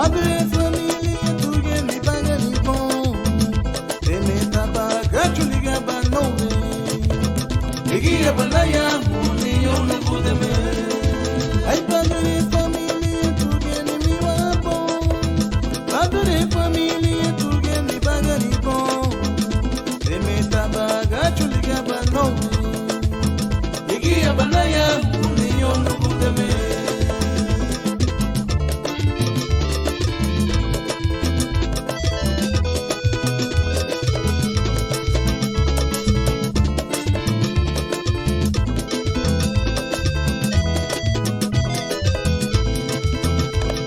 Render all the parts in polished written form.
Padre famiglia tu che mi paga di buon e mi tabaga giuliga banone e chi è banaya muni io non pude me ai padre famiglia tu che mi va buon padre famiglia tu che mi paga di buon e mi tabaga giuliga banone e chi è banaya muni io non pude me.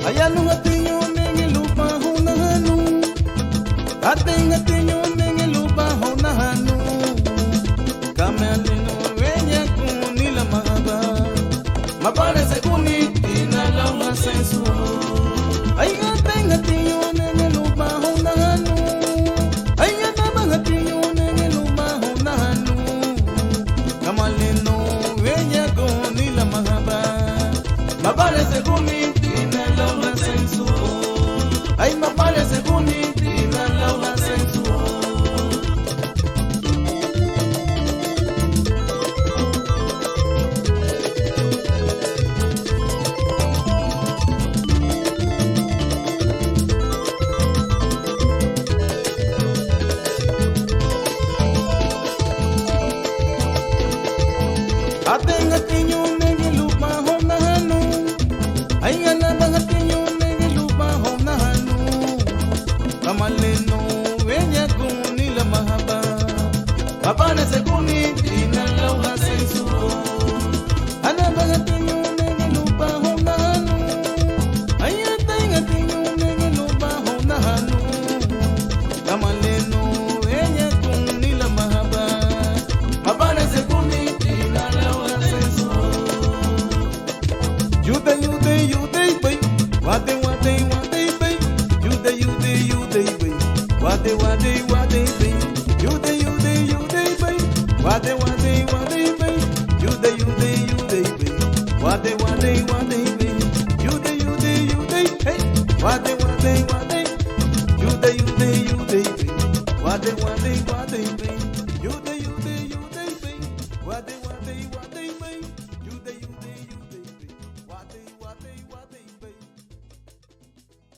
Ayanu atinyo nenge lupa hona hanu Ating atinyo nenge lupa hona hanu Kamelino wenya kunila mahaba Mapare se kuni tina launa sensu Ay ating atinyo nenge lupa hona hanu Ay atabang atinyo nenge lupa hona hanu Kamelino wenya kunila mahaba Mapare se kuni ay me parece bonito y me laura sensual. Ating atinyo nege lupa hona hanu ay anabang atinyo Kamaleno wenya kunila mahaba Mapane se kuni tina launa sensu Anabaga tinyo nege lupa hona hanu Ayatenga tinyo nege lupa hona hanu Kamaleno wenya kunila mahaba Mapane se kuni tina launa sensu Yude yude yude bay Wate wate wate bay Yude yude yude bay Wade wade wade bay Yude yude yude bay Wade wade wade bay Yude yude yude bay Wade wade wade bay Yude yude yude hey Wade wade wade Yude yude yude bay Wade wade wade bay